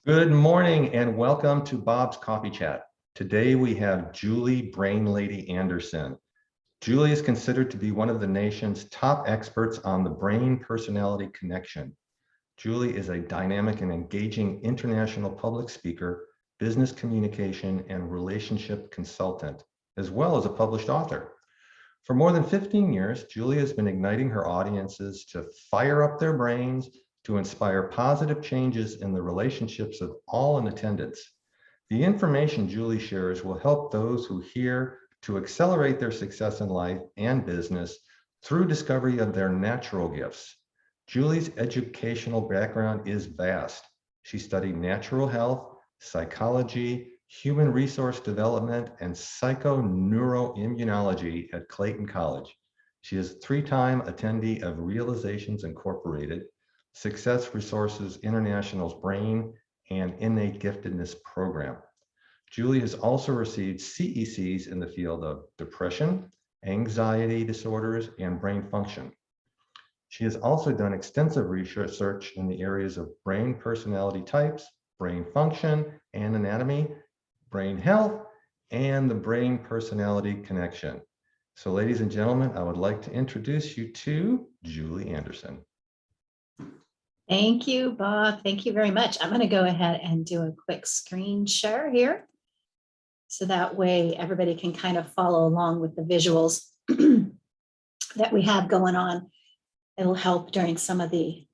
Good morning and welcome to Bob's Coffee Chat. Today we have Julie Brain Lady Anderson. Julie is considered to be one of the nation's top experts on the brain-personality connection. Julie is a dynamic and engaging international public speaker, business communication, and relationship consultant, as well as a published author. For more than 15 years, Julie has been igniting her audiences to fire up their brains, to inspire positive changes in the relationships of all in attendance. The information Julie shares will help those who hear to accelerate their success in life and business through discovery of their natural gifts. Julie's educational background is vast. She studied natural health, psychology, human resource development, and psychoneuroimmunology at Clayton College. She is a three-time attendee of Realizations Incorporated, Success Resources International's Brain and Innate Giftedness Program. Julie has also received CECs in the field of depression, anxiety disorders, and brain function. She has also done extensive research in the areas of brain personality types, brain function and anatomy, brain health, and the brain personality connection. So ladies and gentlemen, I would like to introduce you to Julie Anderson. Thank you, Bob. Thank you very much. I'm going to go ahead and do a quick screen share here. So that way everybody can kind of follow along with the visuals that we have going on. It'll help during some of the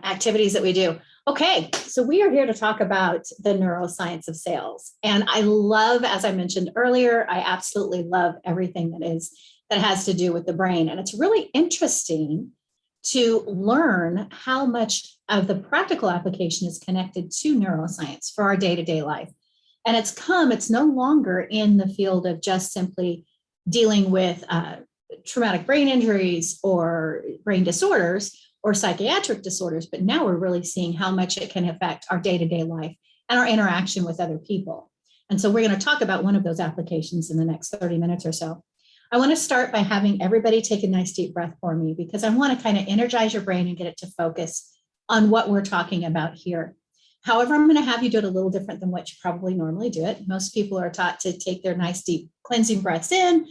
activities that we do. Okay, so we are here to talk about the neuroscience of sales. And I love, as I mentioned earlier, I absolutely love everything that has to do with the brain. And it's really interesting to learn how much of the practical application is connected to neuroscience for our day-to-day life. And it's no longer in the field of just simply dealing with traumatic brain injuries or brain disorders or psychiatric disorders, but now we're really seeing how much it can affect our day-to-day life and our interaction with other people. And so we're going to talk about one of those applications in the next 30 minutes or so. I want to start by having everybody take a nice deep breath for me, because I want to kind of energize your brain and get it to focus on what we're talking about here. However, I'm going to have you do it a little different than what you probably normally do it. Most people are taught to take their nice deep cleansing breaths in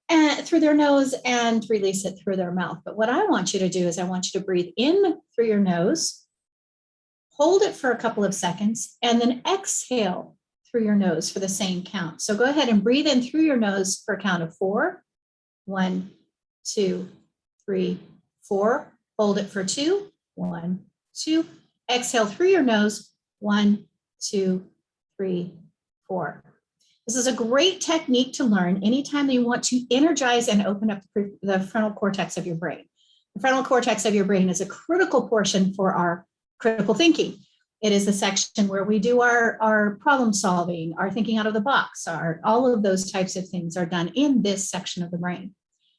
and through their nose and release it through their mouth. But what I want you to do is I want you to breathe in through your nose, hold it for a couple of seconds, and then exhale through your nose for the same count. So go ahead and breathe in through your nose for a count of 4. 1, 2, 3, 4. Hold it for 2. 1, 2. Exhale through your nose. 1, 2, 3, 4. This is a great technique to learn anytime that you want to energize and open up the frontal cortex of your brain. The frontal cortex of your brain is a critical portion for our critical thinking. It is the section where we do our problem solving, our thinking out of the box, all of those types of things are done in this section of the brain.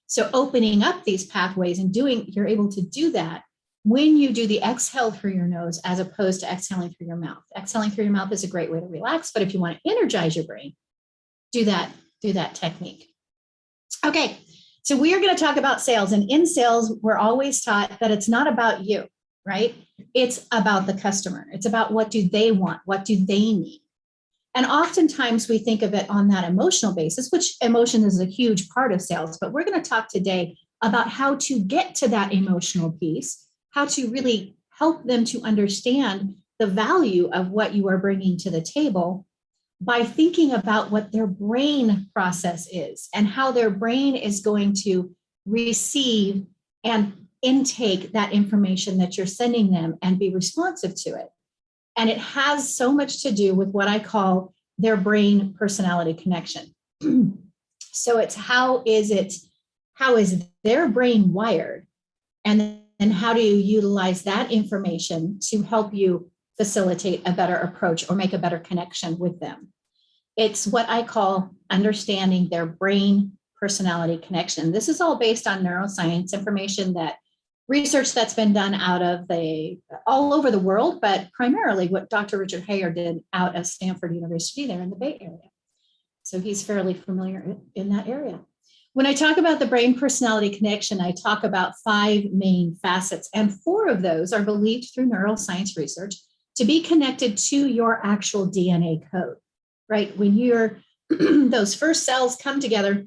So opening up these pathways and you're able to do that when you do the exhale through your nose as opposed to exhaling through your mouth. Exhaling through your mouth is a great way to relax, but if you want to energize your brain, do that technique. Okay, so we are going to talk about sales, and in sales, we're always taught that it's not about you, right? It's about the customer. It's about what do they want? What do they need? And oftentimes we think of it on that emotional basis, which emotion is a huge part of sales, but we're going to talk today about how to get to that emotional piece, how to really help them to understand the value of what you are bringing to the table by thinking about what their brain process is and how their brain is going to receive and intake that information that you're sending them and be responsive to it. And it has so much to do with what I call their brain personality connection. So it's how is their brain wired? And then how do you utilize that information to help you facilitate a better approach or make a better connection with them? It's what I call understanding their brain personality connection. This is all based on neuroscience information, that research that's been done all over the world, but primarily what Dr. Richard Hayer did out of Stanford University there in the Bay Area. So he's fairly familiar in that area. When I talk about the brain personality connection, I talk about 5 main facets, and 4 of those are believed through neuroscience research to be connected to your actual DNA code, right? When you're those first cells come together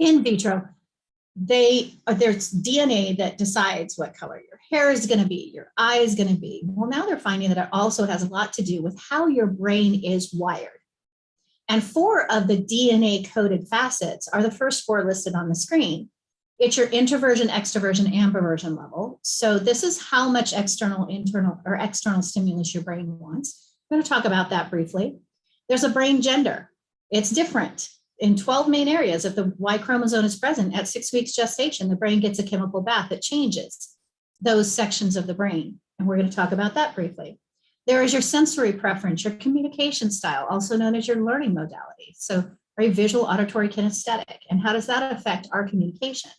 in vitro, there's DNA that decides what color your hair is going to be, your eye is going to be. Well, now they're finding that it also has a lot to do with how your brain is wired. And 4 of the DNA coded facets are the first 4 listed on the screen. It's your introversion, extroversion, ambiversion level. So this is how much external stimulus your brain wants. I'm going to talk about that briefly. There's a brain gender. It's different. In 12 main areas, if the Y chromosome is present at 6 weeks gestation, the brain gets a chemical bath that changes those sections of the brain. And we're going to talk about that briefly. There is your sensory preference, your communication style, also known as your learning modality. So are you visual, auditory, kinesthetic? And how does that affect our communication?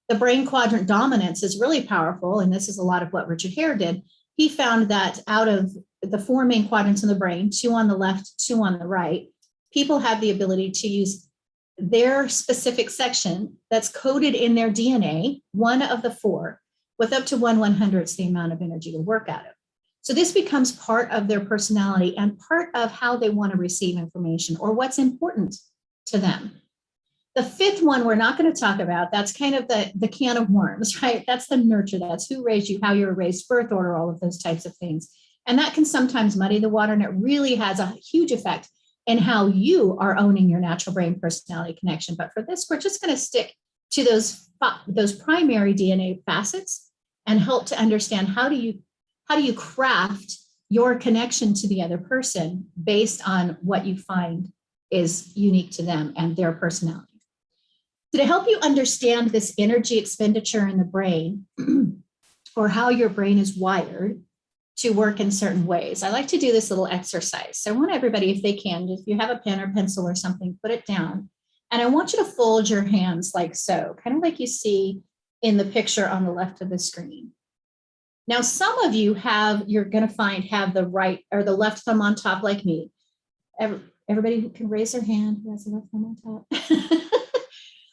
The brain quadrant dominance is really powerful. And this is a lot of what Richard Hare did. He found that out of the 4 main quadrants in the brain, 2 on the left, 2 on the right, people have the ability to use their specific section that's coded in their DNA, 1 of the 4, with up to 1/100th the amount of energy to work out of. So this becomes part of their personality and part of how they want to receive information or what's important to them. The 5th one we're not going to talk about, that's kind of the can of worms, right? That's the nurture, that's who raised you, how you were raised, birth order, all of those types of things. And that can sometimes muddy the water, and it really has a huge effect in how you are owning your natural brain personality connection. But for this, we're just going to stick to those primary DNA facets and help to understand how do you craft your connection to the other person based on what you find is unique to them and their personality. So to help you understand this energy expenditure in the brain or how your brain is wired to work in certain ways, I like to do this little exercise. So I want everybody, if they can, if you have a pen or pencil or something, put it down. And I want you to fold your hands like so, kind of like you see in the picture on the left of the screen. Now, some of you you're going to have the right or the left thumb on top like me. Everybody who can raise their hand who has the left thumb on top.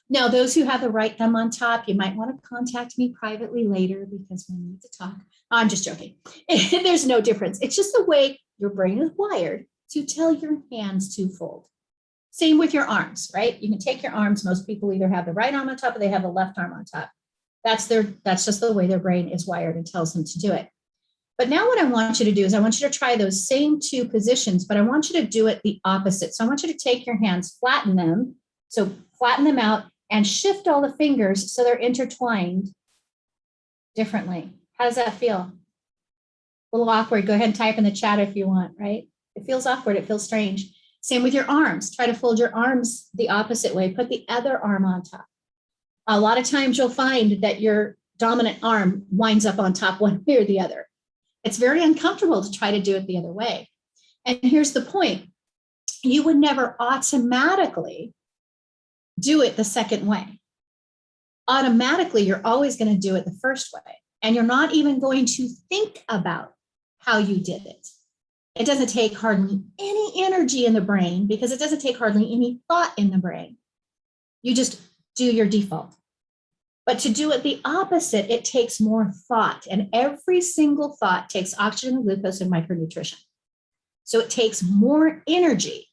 Now, those who have the right thumb on top, you might want to contact me privately later because we need to talk. I'm just joking. There's no difference. It's just the way your brain is wired to tell your hands to fold. Same with your arms, right? You can take your arms. Most people either have the right arm on top or they have the left arm on top. That's just the way their brain is wired and tells them to do it. But now what I want you to do is I want you to try those same 2 positions, but I want you to do it the opposite. So I want you to take your hands, flatten them. So flatten them out and shift all the fingers so they're intertwined differently. How does that feel? A little awkward. Go ahead and type in the chat if you want, right? It feels awkward. It feels strange. Same with your arms. Try to fold your arms the opposite way. Put the other arm on top. A lot of times you'll find that your dominant arm winds up on top one way or the other. It's very uncomfortable to try to do it the other way. And here's the point. You would never automatically do it the second way. Automatically, you're always going to do it the first way. And you're not even going to think about how you did it. It doesn't take hardly any energy in the brain because it doesn't take hardly any thought in the brain. You just do your default. But to do it the opposite, it takes more thought. And every single thought takes oxygen, glucose, and micronutrition. So it takes more energy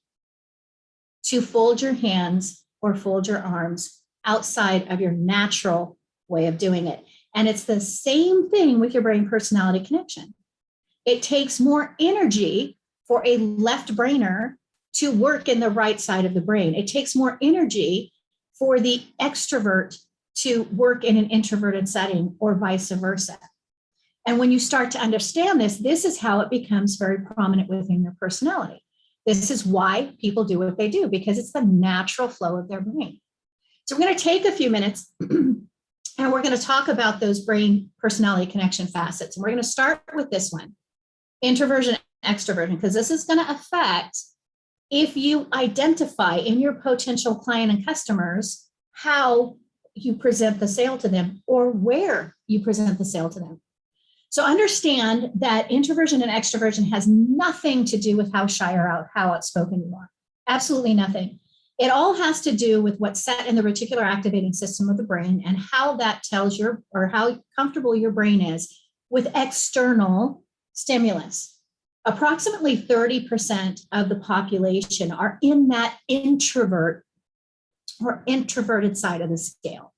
to fold your hands or fold your arms outside of your natural way of doing it. And it's the same thing with your brain personality connection. It takes more energy for a left brainer to work in the right side of the brain. It takes more energy for the extrovert to work in an introverted setting or vice versa. And when you start to understand this, this is how it becomes very prominent within your personality. This is why people do what they do, because it's the natural flow of their brain. So we're going to take a few minutes and we're going to talk about those brain personality connection facets. And we're going to start with this one, introversion, extroversion, because this is going to affect if you identify in your potential client and customers how you present the sale to them or where you present the sale to them. So understand that introversion and extroversion has nothing to do with how shy or how outspoken you are. Absolutely nothing. It all has to do with what's set in the reticular activating system of the brain and how that tells how comfortable your brain is with external stimulus. Approximately 30% of the population are in that introvert or introverted side of the scale.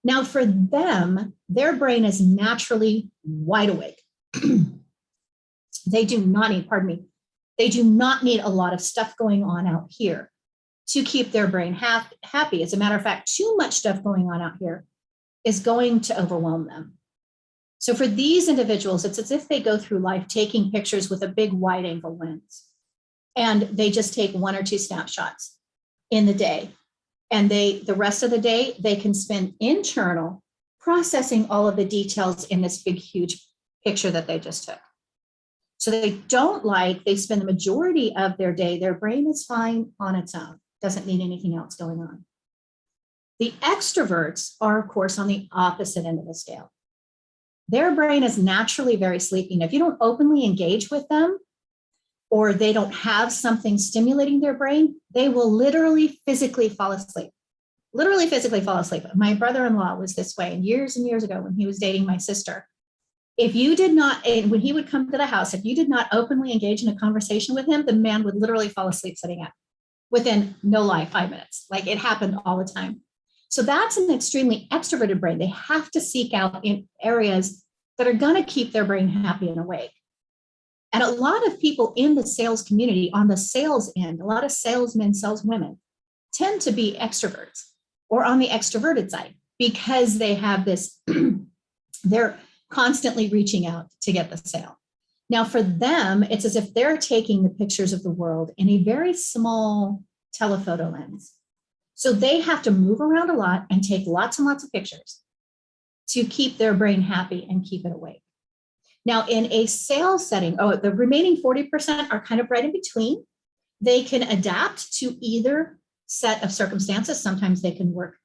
Now, for them, their brain is naturally wide awake. They do not need, pardon me, they do not need a lot of stuff going on out here to keep their brain happy. As a matter of fact, too much stuff going on out here is going to overwhelm them. So for these individuals, it's as if they go through life taking pictures with a big wide angle lens. And they just take 1 or 2 snapshots in the day. And the rest of the day, they can spend internal processing all of the details in this big, huge picture that they just took. So they spend the majority of their day, their brain is fine on its own, doesn't need anything else going on. The extroverts are, of course, on the opposite end of the scale. Their brain is naturally very sleepy. And if you don't openly engage with them, or they don't have something stimulating their brain, they will literally physically fall asleep. Literally physically fall asleep. My brother-in-law was this way, and years ago when he was dating my sister. If you did not, when he would come to the house, if you did not openly engage in a conversation with him, the man would literally fall asleep sitting up within no lie, 5 minutes. Like, it happened all the time. So that's an extremely extroverted brain. They have to seek out in areas that are going to keep their brain happy and awake. And a lot of people in the sales community, on the sales end, a lot of salesmen, saleswomen tend to be extroverts or on the extroverted side because they have this, they're constantly reaching out to get the sale. Now, for them, it's as if they're taking the pictures of the world in a very small telephoto lens. So they have to move around a lot and take lots and lots of pictures to keep their brain happy and keep it awake. Now, in a sales setting, the remaining 40% are kind of right in between. They can adapt to either set of circumstances. Sometimes they can work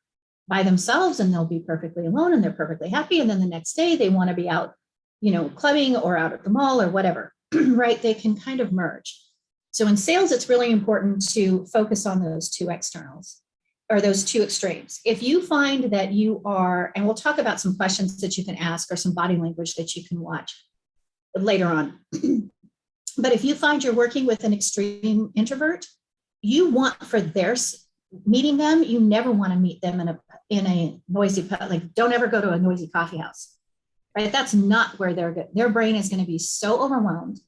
by themselves and they'll be perfectly alone and they're perfectly happy. And then the next day they want to be out, clubbing or out at the mall or whatever, right? They can kind of merge. So in sales, it's really important to focus on those two externals or those two extremes. If you find that you are, and we'll talk about some questions that you can ask or some body language that you can watch later on. But if you find you're working with an extreme introvert, you want for meeting them, you never want to meet them in a noisy, like don't ever go to a noisy coffee house, right? That's not where they're good. Their brain is going to be so overwhelmed.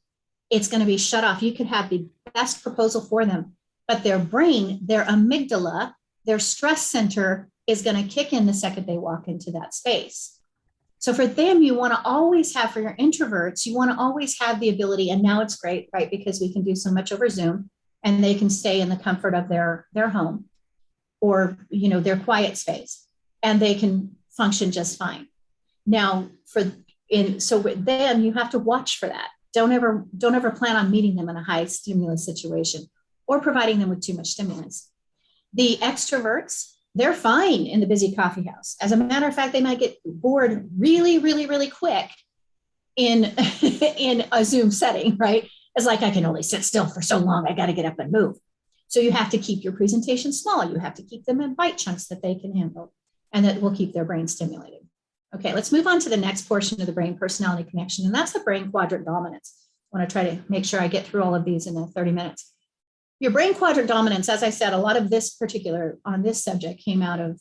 It's going to be shut off. You could have the best proposal for them, but their brain, their amygdala, their stress center is going to kick in the second they walk into that space. So for them, you want to always have, for your introverts, you want to always have the ability, and now it's great, right? Because we can do so much over Zoom and they can stay in the comfort of their home or, their quiet space, and they can function just fine. Now, so with them, you have to watch for that. Don't ever plan on meeting them in a high stimulus situation or providing them with too much stimulus. The extroverts, they're fine in the busy coffee house. As a matter of fact, they might get bored really, really, really quick in a Zoom setting, right? It's like, I can only sit still for so long. I got to get up and move. So you have to keep your presentation small. You have to keep them in bite chunks that they can handle and that will keep their brain stimulated. Okay, let's move on to the next portion of the brain personality connection, and that's the brain quadrant dominance. I want to try to make sure I get through all of these in 30 minutes. Your brain quadrant dominance, as I said, a lot of this on this subject came out of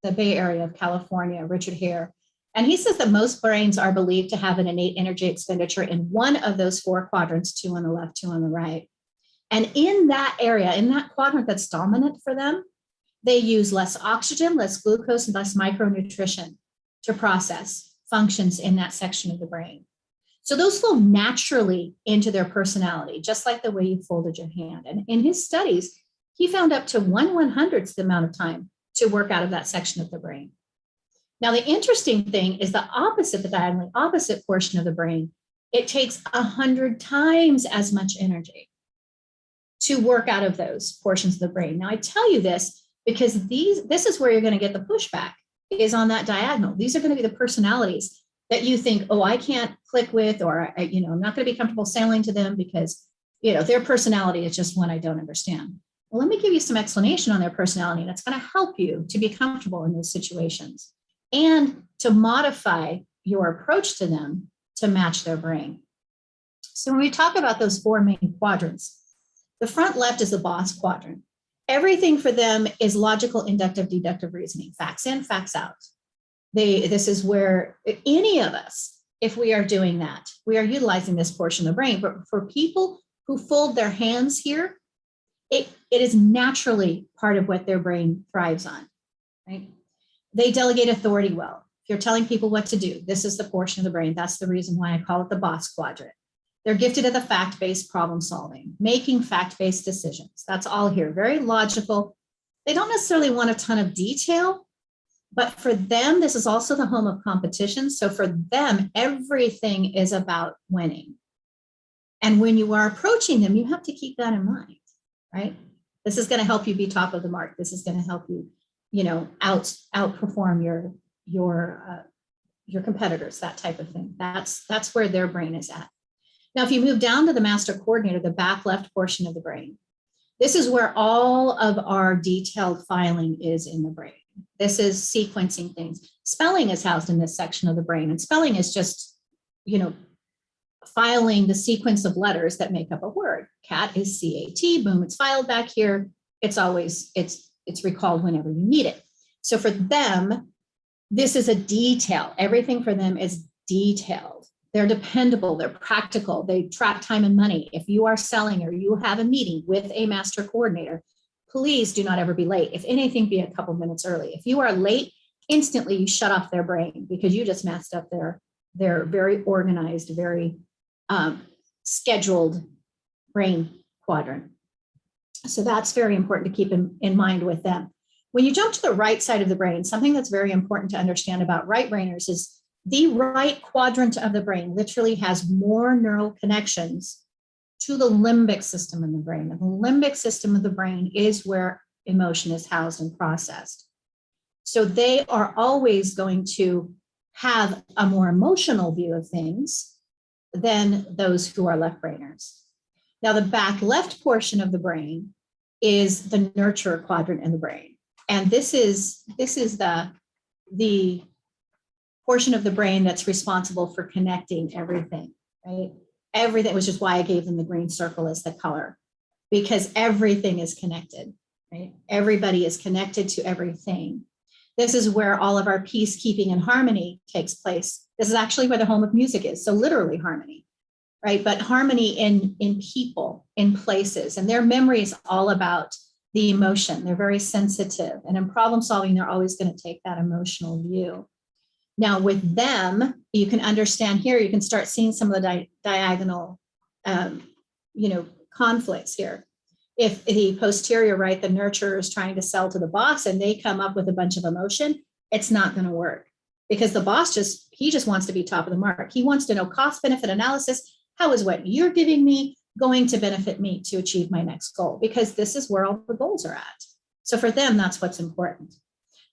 the Bay Area of California, Richard Hare. And he says that most brains are believed to have an innate energy expenditure in one of those 4 quadrants, 2 on the left, 2 on the right. And in that area, in that quadrant that's dominant for them, they use less oxygen, less glucose, and less micronutrition to process functions in that section of the brain. So those flow naturally into their personality, just like the way you folded your hand. And in his studies, he found up to 1/100th the amount of time to work out of that section of the brain. Now, the interesting thing is the diagonally opposite portion of the brain, it takes 100 times as much energy to work out of those portions of the brain. Now, I tell you this because this is where you're going to get the pushback, is on that diagonal. These are going to be the personalities that you think, oh, I can't click with, or, I'm not going to be comfortable sailing to them because, their personality is just one I don't understand. Well, let me give you some explanation on their personality, and it's going to help you to be comfortable in those situations and to modify your approach to them to match their brain. So when we talk about those four main quadrants, the front left is the boss quadrant. Everything for them is logical, inductive, deductive reasoning, facts in, facts out. This is where any of us, if we are doing that, we are utilizing this portion of the brain. But for people who fold their hands here, it is naturally part of what their brain thrives on, right? They delegate authority well. If you're telling people what to do, this is the portion of the brain. That's the reason why I call it the boss quadrant. They're gifted at the fact-based problem solving, making fact-based decisions. That's all here, very logical. They don't necessarily want a ton of detail, but for them, this is also the home of competition. So for them, everything is about winning. And when you are approaching them, you have to keep that in mind, right? This is going to help you be top of the mark. This is going to help you, outperform your competitors, that type of thing. That's where their brain is at. Now, if you move down to the master coordinator, the back left portion of the brain, this is where all of our detailed filing is in the brain. This is sequencing things. Spelling is housed in this section of the brain, and spelling is just, filing the sequence of letters that make up a word. Cat is C-A-T, boom, it's filed back here. It's recalled whenever you need it. So for them, this is a detail. Everything for them is detailed. They're dependable, they're practical, they track time and money. If you are selling or you have a meeting with a master coordinator, please do not ever be late. If anything, be a couple minutes early. If you are late, instantly you shut off their brain because you just messed up their very organized, very scheduled brain quadrant. So that's very important to keep in mind with them. When you jump to the right side of the brain, something that's very important to understand about right brainers is the right quadrant of the brain literally has more neural connections to the limbic system in the brain. And the limbic system of the brain is where emotion is housed and processed. So they are always going to have a more emotional view of things than those who are left brainers. Now, the back left portion of the brain is the nurture quadrant in the brain. And this is the portion of the brain that's responsible for connecting everything, right? Everything, which is why I gave them the green circle as the color, because everything is connected, right? Everybody is connected to everything. This is where all of our peacekeeping and harmony takes place. This is actually where the home of music is. So literally harmony, right? But harmony in people, in places, and their memory is all about the emotion. They're very sensitive. And in problem solving, they're always going to take that emotional view. Now with them, you can understand here, you can start seeing some of the diagonal, conflicts here. If the posterior, right, the nurturer is trying to sell to the boss and they come up with a bunch of emotion, it's not going to work because the boss he just wants to be top of the mark. He wants to know cost benefit analysis. How is what you're giving me going to benefit me to achieve my next goal? Because this is where all the goals are at. So for them, that's what's important.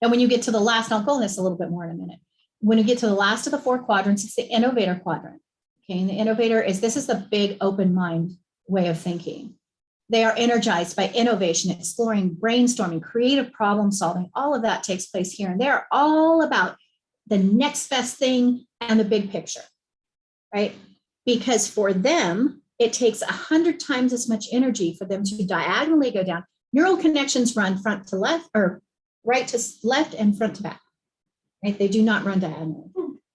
And when you get to the last, and I'll go on this a little bit more in a minute. When you get to the last of the four quadrants, it's the innovator quadrant. Okay, and the innovator this is the big open mind way of thinking. They are energized by innovation, exploring, brainstorming, creative problem solving. All of that takes place here. And they're all about the next best thing and the big picture, right? Because for them, it takes 100 times as much energy for them to diagonally go down. Neural connections run front to left or right to left and front to back. Right? They do not run diagonally.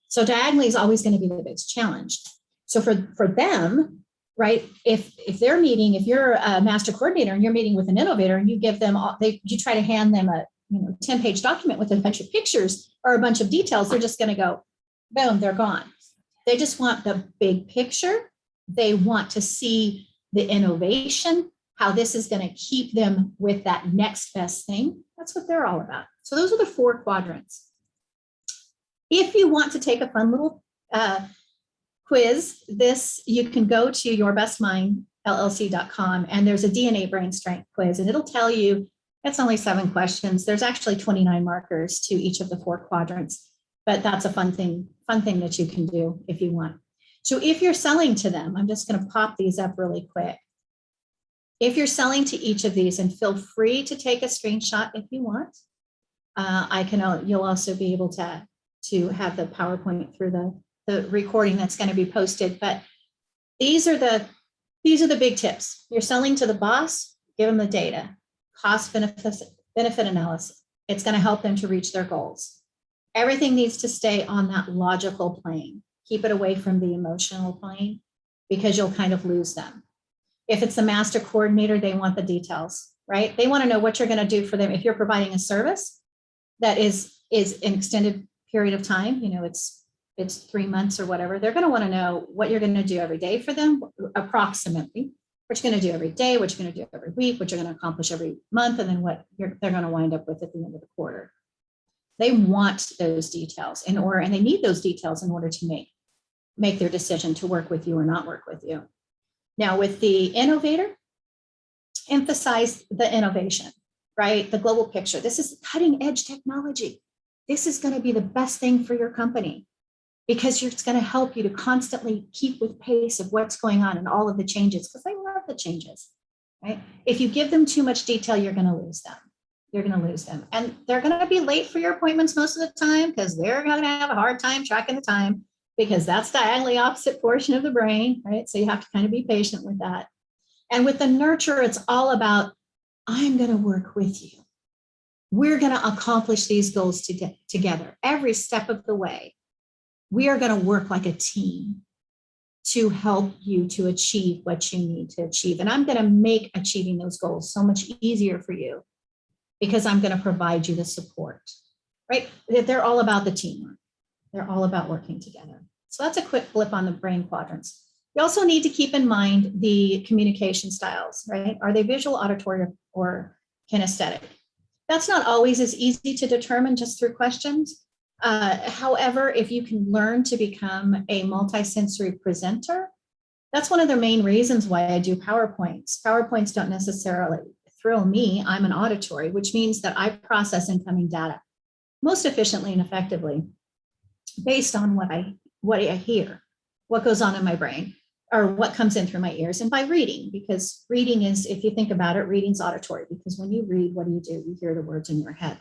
So diagonally is always going to be the biggest challenge. So for them, right, if they're meeting, if you're a master coordinator and you're meeting with an innovator and you give them you try to hand them a 10-page document with a bunch of pictures or a bunch of details, they're just going to go, boom, they're gone. They just want the big picture. They want to see the innovation, how this is going to keep them with that next best thing. That's what they're all about. So those are the four quadrants. If you want to take a fun little quiz, you can go to yourbestmindllc.com and there's a DNA brain strength quiz and it'll tell you it's only 7 questions. There's actually 29 markers to each of the 4 quadrants, but that's a fun thing that you can do if you want. So if you're selling to them, I'm just going to pop these up really quick. If you're selling to each of these, and feel free to take a screenshot if you want. You'll also be able to have the PowerPoint through the recording that's going to be posted. But These are the big tips. You're selling to the boss, give them the data, cost benefit analysis. It's going to help them to reach their goals. Everything needs to stay on that logical plane. Keep it away from the emotional plane because you'll kind of lose them. If it's the master coordinator, they want the details, right? They want to know what you're going to do for them. If you're providing a service that is an extended period of time, it's 3 months or whatever, they're going to want to know what you're going to do every day for them, approximately, what you're going to do every day, what you're going to do every week, what you're going to accomplish every month, and then what they're going to wind up with at the end of the quarter. They want those details and they need those details in order to make their decision to work with you or not work with you. Now, with the innovator, emphasize the innovation, right? The global picture. This is cutting edge technology. This is going to be the best thing for your company because it's going to help you to constantly keep with pace of what's going on and all of the changes, because they love the changes, right? If you give them too much detail, you're going to lose them. You're going to lose them. And they're going to be late for your appointments most of the time because they're going to have a hard time tracking the time because that's the diagonally opposite portion of the brain, right? So you have to kind of be patient with that. And with the nurture, it's all about, I'm going to work with you. We're going to accomplish these goals together every step of the way. We are going to work like a team to help you to achieve what you need to achieve. And I'm going to make achieving those goals so much easier for you because I'm going to provide you the support, right? They're all about the teamwork. They're all about working together. So that's a quick blip on the brain quadrants. You also need to keep in mind the communication styles, right? Are they visual, auditory, or kinesthetic? That's not always as easy to determine just through questions. However, if you can learn to become a multisensory presenter, that's one of the main reasons why I do PowerPoints. PowerPoints don't necessarily thrill me. I'm an auditory, which means that I process incoming data most efficiently and effectively based on what I hear, what goes on in my brain, or what comes in through my ears, and by reading, because reading is, if you think about it, reading's auditory, because when you read, what do? You hear the words in your head.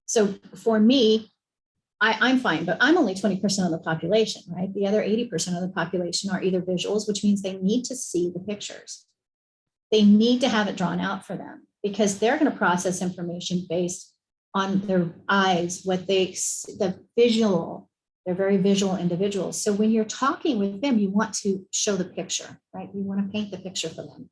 So for me, I'm fine, but I'm only 20% of the population, right? The other 80% of the population are either visuals, which means they need to see the pictures. They need to have it drawn out for them because they're going to process information based on their eyes, the visual. They're very visual individuals. So when you're talking with them, you want to show the picture, right? You want to paint the picture for them.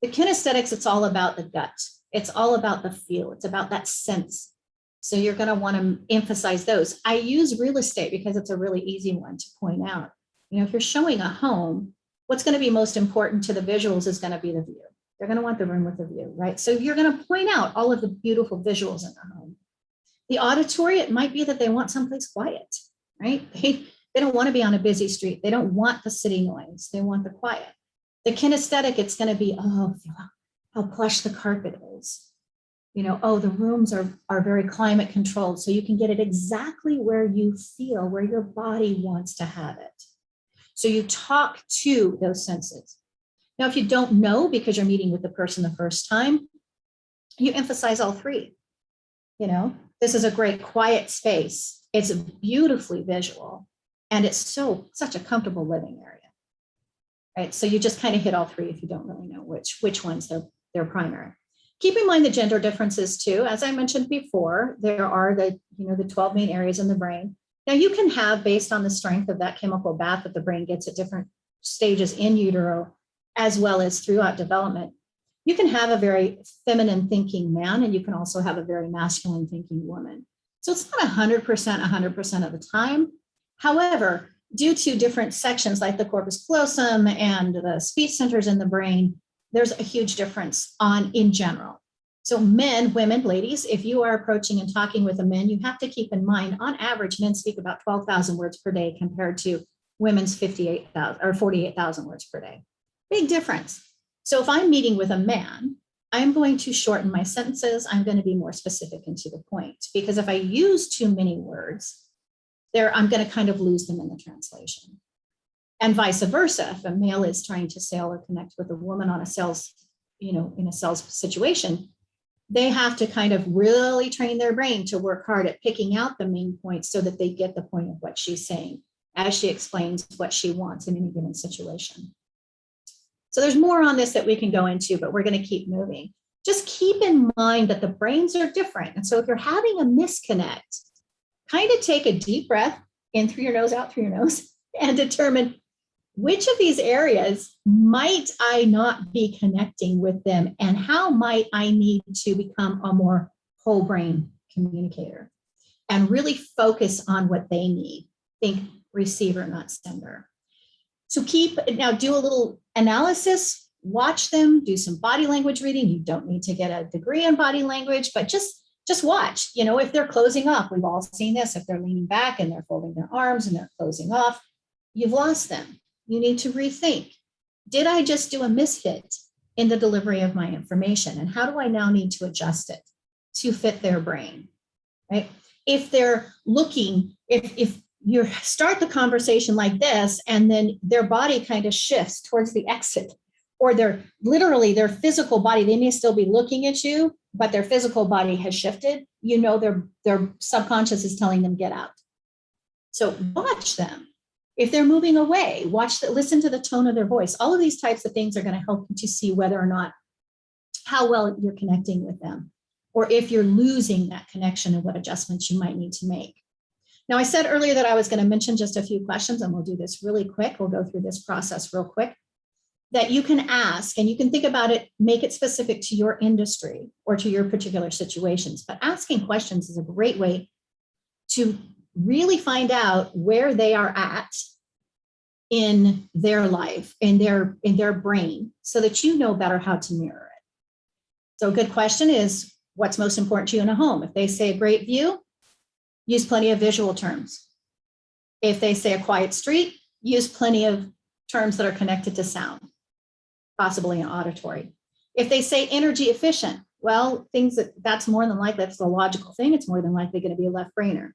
The kinesthetics, it's all about the gut. It's all about the feel. It's about that sense. So you're going to want to emphasize those. I use real estate because it's a really easy one to point out. If you're showing a home, what's going to be most important to the visuals is going to be the view. They're going to want the room with the view, right? So you're going to point out all of the beautiful visuals in the home. The auditory, it might be that they want someplace quiet, right? They don't want to be on a busy street. They don't want the city noise. They want the quiet. The kinesthetic, it's going to be, how plush the carpet is. The rooms are very climate controlled. So you can get it exactly where you feel, where your body wants to have it. So you talk to those senses. Now, if you don't know because you're meeting with the person the first time, you emphasize all three. This is a great quiet space. It's beautifully visual, and it's such a comfortable living area, right? So you just kind of hit all three if you don't really know which ones they're primary. Keep in mind the gender differences too. As I mentioned before, there are the 12 main areas in the brain. Now you can have, based on the strength of that chemical bath that the brain gets at different stages in utero, as well as throughout development, you can have a very feminine thinking man, and you can also have a very masculine thinking woman. So it's not 100% of the time. However, due to different sections like the corpus callosum and the speech centers in the brain, there's a huge difference in general. So men, women, ladies, if you are approaching and talking with a man, you have to keep in mind, on average, men speak about 12,000 words per day compared to women's 58,000 or 48,000 words per day. Big difference. So if I'm meeting with a man, I'm going to shorten my sentences. I'm going to be more specific and to the point, because if I use too many words, I'm going to kind of lose them in the translation. And vice versa, if a male is trying to sell or connect with a woman on a sales, in a sales situation, they have to kind of really train their brain to work hard at picking out the main points so that they get the point of what she's saying as she explains what she wants in any given situation. So there's more on this that we can go into, but we're going to keep moving. Just keep in mind that the brains are different. And so if you're having a misconnect, kind of take a deep breath in through your nose, out through your nose, and determine which of these areas might I not be connecting with them, and how might I need to become a more whole brain communicator and really focus on what they need. Think receiver, not sender. So now do a little analysis, watch them, do some body language reading. You don't need to get a degree in body language, but just watch, if they're closing up, we've all seen this. If they're leaning back and they're folding their arms and they're closing off, you've lost them. You need to rethink. Did I just do a misfit in the delivery of my information? And how do I now need to adjust it to fit their brain, right? If they're looking, if you start the conversation like this, and then their body kind of shifts towards the exit, or their physical body, they may still be looking at you, but their physical body has shifted, their subconscious is telling them get out. So watch them. If they're moving away, listen to the tone of their voice. All of these types of things are going to help you to see whether or not how well you're connecting with them, or if you're losing that connection and what adjustments you might need to make. Now, I said earlier that I was going to mention just a few questions, and we'll do this really quick. We'll go through this process real quick, that you can ask, and you can think about it, make it specific to your industry or to your particular situations. But asking questions is a great way to really find out where they are at in their life, in their brain, so that you know better how to mirror it. So a good question is, what's most important to you in a home? If they say a great view, use plenty of visual terms. If they say a quiet street, use plenty of terms that are connected to sound, possibly an auditory. If they say energy efficient, well, that's more than likely, that's a logical thing. It's more than likely going to be a left brainer.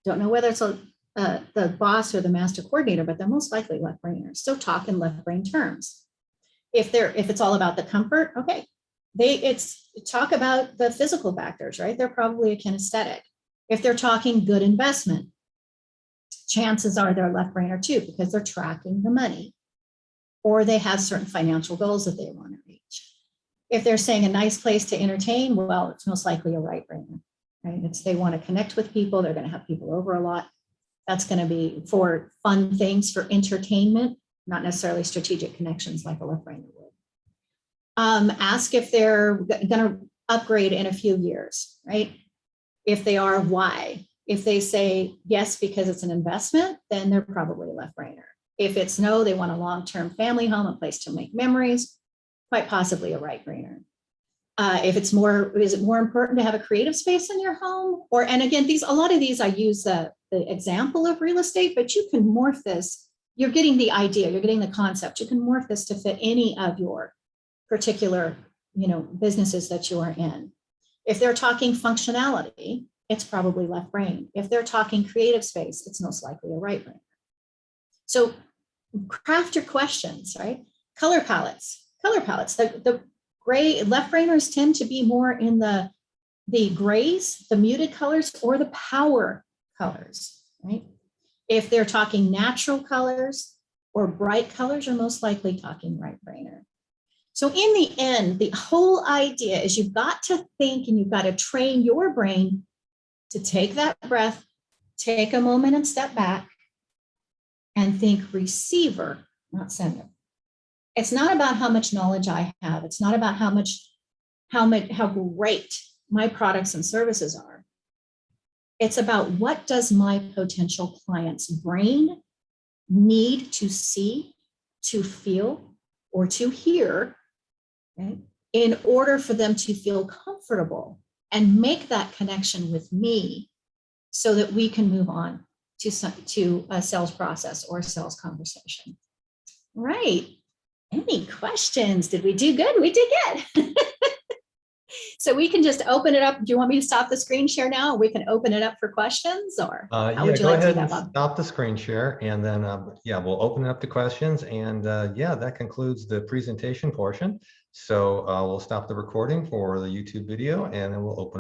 Don't know whether it's the boss or the master coordinator, but they're most likely left brainers. So talk in left brain terms. If it's all about the comfort, okay, talk about the physical factors, right? They're probably a kinesthetic. If they're talking good investment, chances are they're left brainer too, because they're tracking the money, or they have certain financial goals that they want to reach. If they're saying a nice place to entertain, well, it's most likely a right brainer, right? They want to connect with people. They're going to have people over a lot. That's going to be for fun things, for entertainment, not necessarily strategic connections like a left brainer would. Ask if they're going to upgrade in a few years, right? If they are, why? If they say yes because it's an investment, then they're probably a left brainer. If it's no, they want a long-term family home, a place to make memories, quite possibly a right brainer. If it's is it more important to have a creative space in your home? And again, a lot of these I use the example of real estate, but you can morph this. You're getting the idea, you're getting the concept. You can morph this to fit any of your particular, businesses that you are in. If they're talking functionality, it's probably left brain. If they're talking creative space, it's most likely a right brain. So craft your questions, right? Color palettes. The gray, left brainers tend to be more in the grays, the muted colors, or the power colors, right? If they're talking natural colors or bright colors, you're most likely talking right brainer. So in the end, the whole idea is you've got to think, and you've got to train your brain to take that breath, take a moment and step back and think receiver, not sender. It's not about how much knowledge I have. It's not about how great my products and services are. It's about, what does my potential client's brain need to see, to feel, or to hear, right, in order for them to feel comfortable and make that connection with me, so that we can move on to a sales process or a sales conversation. Right. Any questions? Did we do good? We did good. So we can just open it up. Do you want me to stop the screen share now? We can open it up for questions, or how would you go like ahead to do and that, Bob? stop the screen share, and then we'll open it up to questions. And that concludes the presentation portion. So we'll stop the recording for the YouTube video, and then we'll open